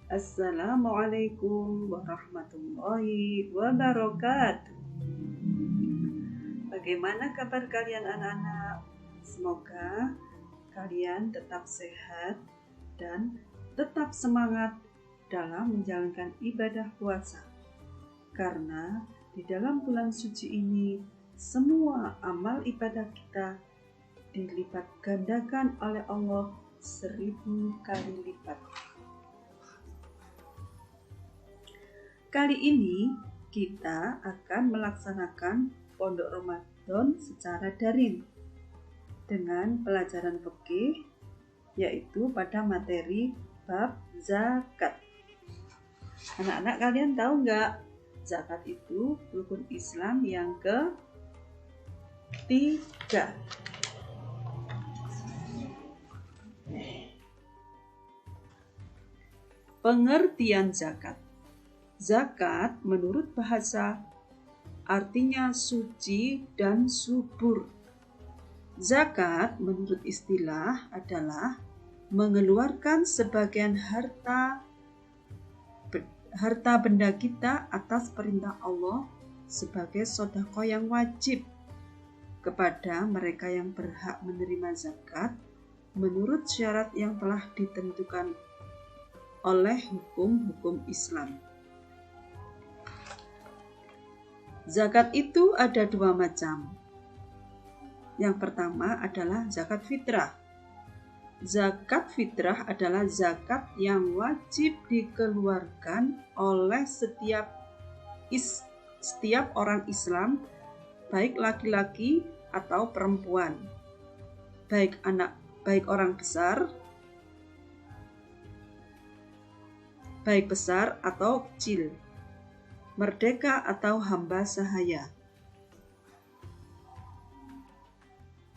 Assalamualaikum warahmatullahi wabarakatuh. Bagaimana kabar kalian anak-anak? Semoga kalian tetap sehat dan tetap semangat dalam menjalankan ibadah puasa. Karena di dalam bulan suci ini semua amal ibadah kita dilipat gandakan oleh Allah 1000 kali lipat. Kali ini kita akan melaksanakan pondok Ramadan secara daring dengan pelajaran fikih, yaitu pada materi bab zakat. Anak-anak, kalian tahu nggak? Zakat itu rukun Islam yang ketiga. Pengertian zakat. Zakat menurut bahasa artinya suci dan subur. Zakat menurut istilah adalah mengeluarkan sebagian harta benda kita atas perintah Allah sebagai sedekah yang wajib kepada mereka yang berhak menerima zakat menurut syarat yang telah ditentukan oleh hukum-hukum Islam. Zakat itu ada dua macam. Yang pertama adalah zakat fitrah. Zakat fitrah adalah zakat yang wajib dikeluarkan oleh setiap orang Islam, baik laki-laki atau perempuan, baik orang besar, baik besar atau kecil, merdeka atau hamba sahaya.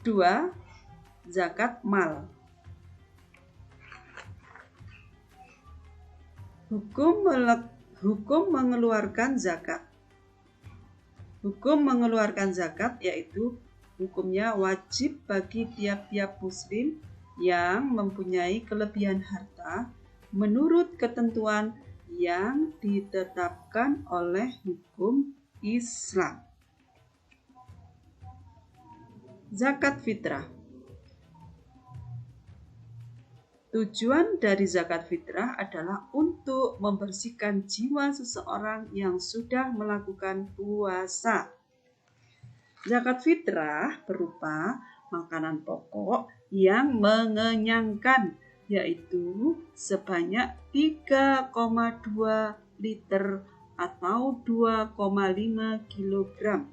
2. Zakat mal. Hukum mengeluarkan zakat. Hukum mengeluarkan zakat yaitu hukumnya wajib bagi tiap-tiap muslim yang mempunyai kelebihan harta menurut ketentuan yang ditetapkan oleh hukum Islam. Zakat fitrah. Tujuan dari zakat fitrah adalah untuk membersihkan jiwa seseorang yang sudah melakukan puasa. Zakat fitrah berupa makanan pokok yang mengenyangkan, yaitu sebanyak 3,2 liter atau 2,5 kilogram.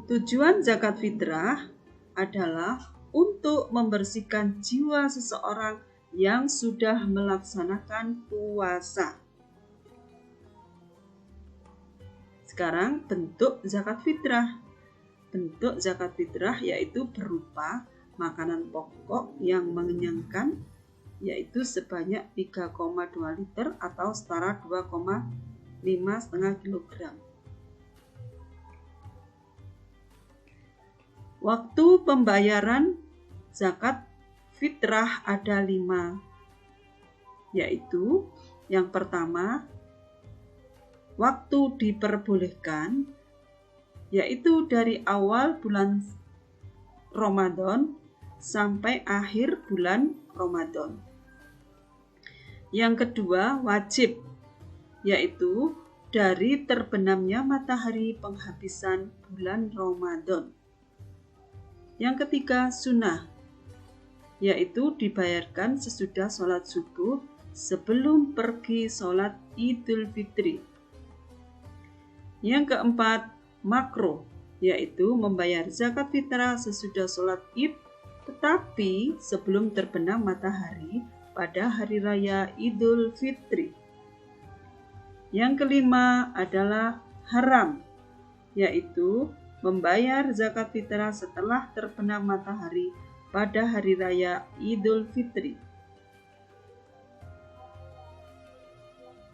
Tujuan zakat fitrah adalah untuk membersihkan jiwa seseorang yang sudah melaksanakan puasa. Sekarang bentuk zakat fitrah. Bentuk zakat fitrah yaitu berupa makanan pokok yang mengenyangkan, yaitu sebanyak 3,2 liter atau setara 2,5 kilogram. Waktu pembayaran zakat fitrah ada 5, yaitu yang pertama, waktu diperbolehkan, yaitu dari awal bulan Ramadan sampai akhir bulan Ramadan. Yang kedua, wajib, yaitu dari terbenamnya matahari penghabisan bulan Ramadan. Yang ketiga, sunnah, yaitu dibayarkan sesudah sholat subuh sebelum pergi sholat Idul Fitri. Yang keempat, makruh, yaitu membayar zakat fitrah sesudah sholat Id, tetapi sebelum terbenam matahari pada hari raya Idul Fitri. Yang kelima adalah haram, yaitu membayar zakat fitrah setelah terbenam matahari pada hari raya Idul Fitri.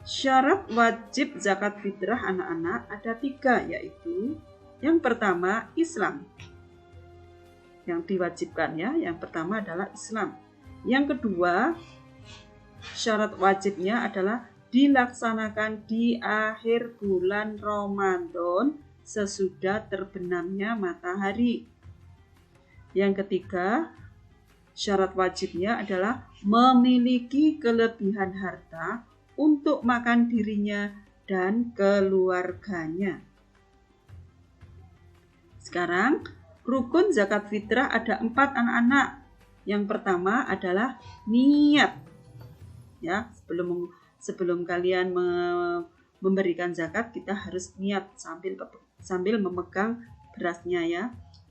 Syarat wajib zakat fitrah anak-anak ada 3, yaitu yang pertama Islam. Yang diwajibkan yang pertama adalah Islam. Yang kedua, syarat wajibnya adalah dilaksanakan di akhir bulan Ramadan sesudah terbenamnya matahari. Yang ketiga, syarat wajibnya adalah memiliki kelebihan harta untuk makan dirinya dan keluarganya. Sekarang, rukun zakat fitrah ada 4 anak-anak. Yang pertama adalah niat. Ya, sebelum kalian memberikan zakat, kita harus niat sambil memegang berasnya ya.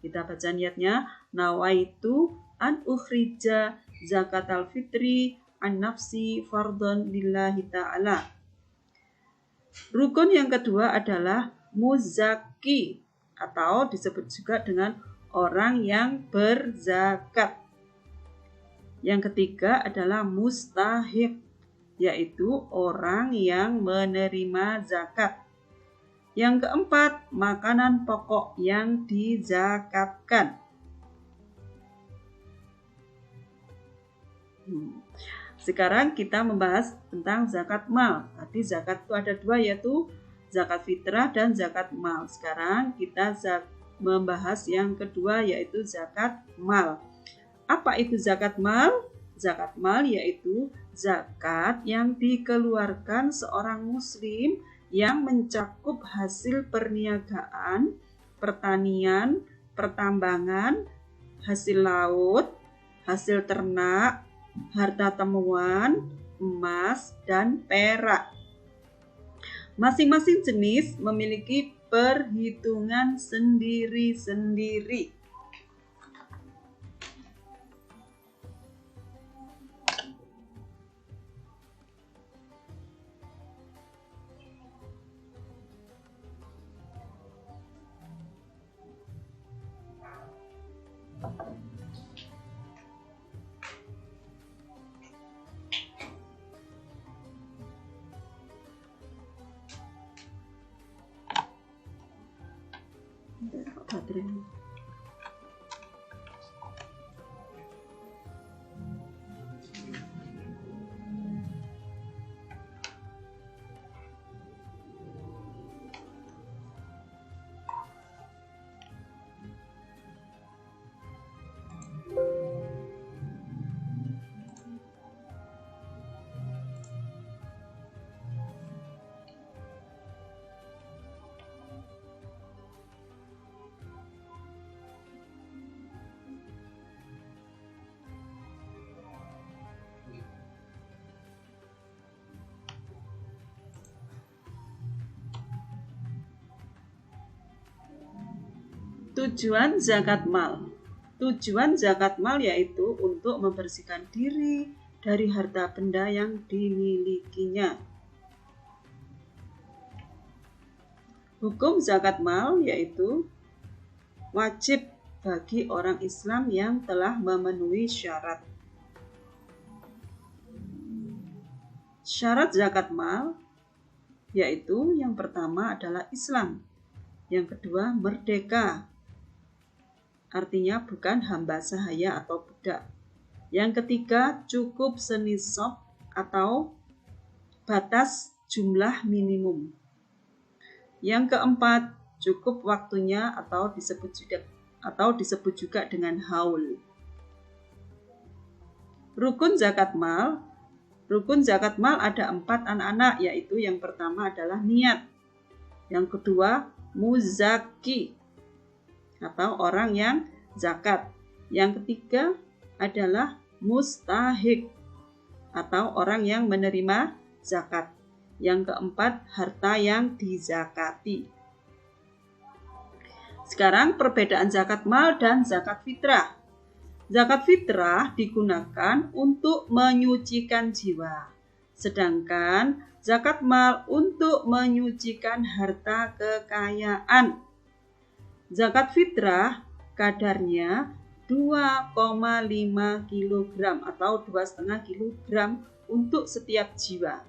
Kita baca niatnya, nawaitu an ukhrija zakatal fitri an nafsi fardhan lillahi ta'ala. Rukun yang kedua adalah muzaki atau disebut juga dengan orang yang berzakat. Yang ketiga adalah mustahiq, yaitu orang yang menerima zakat. Yang keempat, makanan pokok yang dizakatkan. Sekarang kita membahas tentang zakat mal. Tadi zakat itu ada 2, yaitu zakat fitrah dan zakat mal. Sekarang kita membahas yang kedua, yaitu zakat mal. Apa itu zakat mal? Zakat mal yaitu zakat yang dikeluarkan seorang muslim yang mencakup hasil perniagaan, pertanian, pertambangan, hasil laut, hasil ternak, harta temuan, emas, dan perak. Masing-masing jenis memiliki perhitungan sendiri-sendiri. Baterai. Tujuan zakat mal. Tujuan zakat mal yaitu untuk membersihkan diri dari harta benda yang dimilikinya. Hukum zakat mal yaitu wajib bagi orang Islam yang telah memenuhi syarat. Syarat zakat mal yaitu yang pertama adalah Islam, yang kedua merdeka, artinya bukan hamba sahaya atau budak. Yang ketiga, cukup senisab atau batas jumlah minimum. Yang keempat, cukup waktunya atau disebut juga dengan haul. Rukun zakat mal. Rukun zakat mal ada 4 anak-anak, yaitu yang pertama adalah niat. Yang kedua, muzaki atau orang yang zakat. Yang ketiga adalah mustahiq atau orang yang menerima zakat. Yang keempat, harta yang dizakati. Sekarang perbedaan zakat mal dan zakat fitrah. Zakat fitrah digunakan untuk menyucikan jiwa, sedangkan zakat mal untuk menyucikan harta kekayaan. Zakat fitrah kadarnya 2,5 kg atau 2,5 kg untuk setiap jiwa.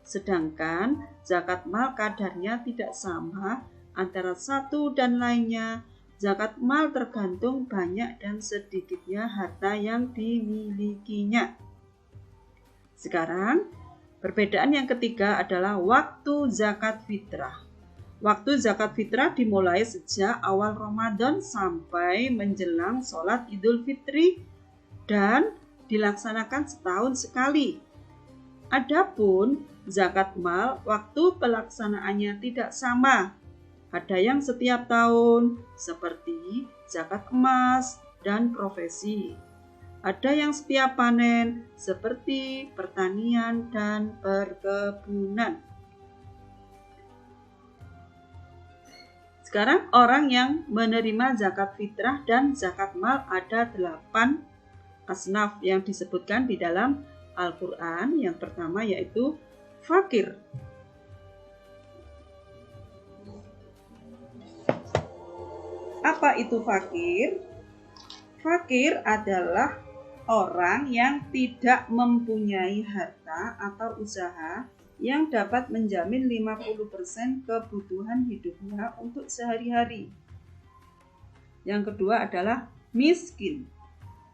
Sedangkan zakat mal kadarnya tidak sama antara satu dan lainnya. Zakat mal tergantung banyak dan sedikitnya harta yang dimilikinya. Sekarang, perbedaan yang ketiga adalah waktu zakat fitrah. Waktu zakat fitrah dimulai sejak awal Ramadan sampai menjelang sholat Idul Fitri dan dilaksanakan setahun sekali. Adapun zakat mal, waktu pelaksanaannya tidak sama. Ada yang setiap tahun, seperti zakat emas dan profesi. Ada yang setiap panen, seperti pertanian dan perkebunan. Sekarang orang yang menerima zakat fitrah dan zakat mal ada 8 asnaf yang disebutkan di dalam Al-Quran. Yang pertama yaitu fakir. Apa itu fakir? Fakir adalah orang yang tidak mempunyai harta atau usaha yang dapat menjamin 50% kebutuhan hidupnya untuk sehari-hari. Yang kedua adalah miskin.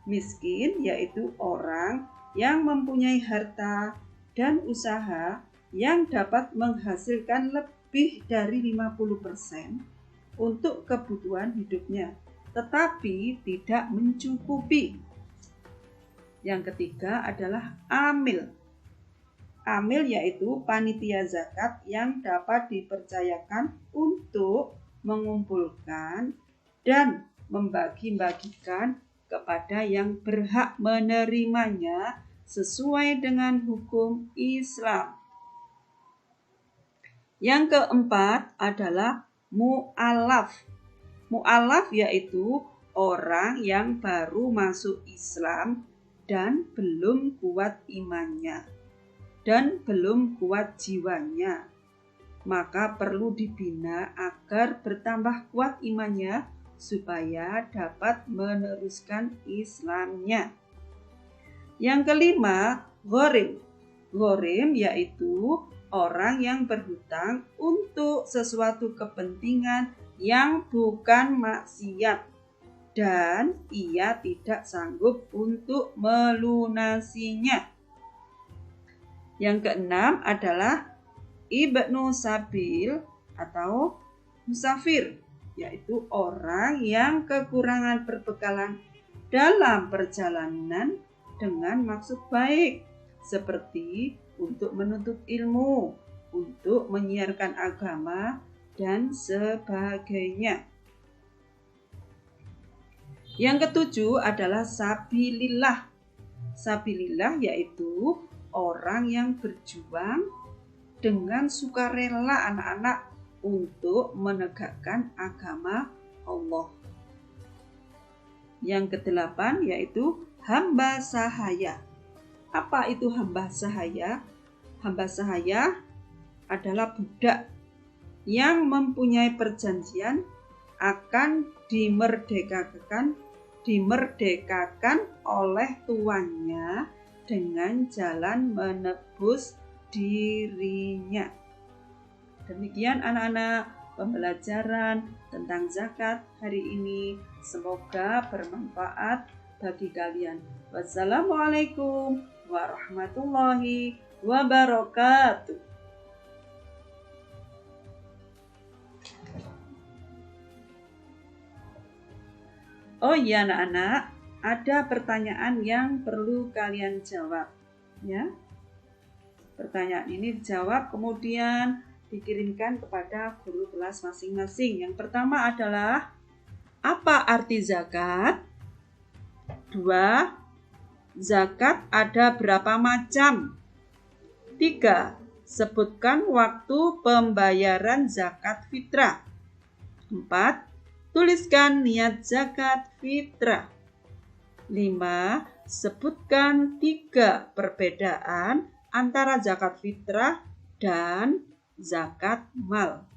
Miskin yaitu orang yang mempunyai harta dan usaha yang dapat menghasilkan lebih dari 50% untuk kebutuhan hidupnya, tetapi tidak mencukupi. Yang ketiga adalah amil. Amil yaitu panitia zakat yang dapat dipercayakan untuk mengumpulkan dan membagi-bagikan kepada yang berhak menerimanya sesuai dengan hukum Islam. Yang keempat adalah mu'alaf. Mu'alaf yaitu orang yang baru masuk Islam dan belum kuat imannya dan belum kuat jiwanya, maka perlu dibina agar bertambah kuat imannya supaya dapat meneruskan Islamnya. Yang kelima, ghorim. Ghorim yaitu orang yang berhutang untuk sesuatu kepentingan yang bukan maksiat dan ia tidak sanggup untuk melunasinya. Yang keenam adalah ibnu sabil atau musafir, yaitu orang yang kekurangan perbekalan dalam perjalanan dengan maksud baik, seperti untuk menuntut ilmu, untuk menyiarkan agama, dan sebagainya. Yang ketujuh adalah sabilillah. Sabilillah yaitu orang yang berjuang dengan sukarela anak-anak untuk menegakkan agama Allah. Yang kedelapan yaitu hamba sahaya. Apa itu hamba sahaya? Hamba sahaya adalah budak yang mempunyai perjanjian akan dimerdekakan oleh tuannya dengan jalan menebus dirinya. Demikian anak-anak pembelajaran tentang zakat hari ini. Semoga bermanfaat bagi kalian. Wassalamualaikum warahmatullahi wabarakatuh. Oh iya anak-anak, ada pertanyaan yang perlu kalian jawab, ya. Pertanyaan ini dijawab kemudian dikirimkan kepada guru kelas masing-masing. Yang pertama adalah, apa arti zakat? 2. Zakat ada berapa macam? 3. Sebutkan waktu pembayaran zakat fitrah. 4. Tuliskan niat zakat fitrah. 5. Sebutkan 3 perbedaan antara zakat fitrah dan zakat mal.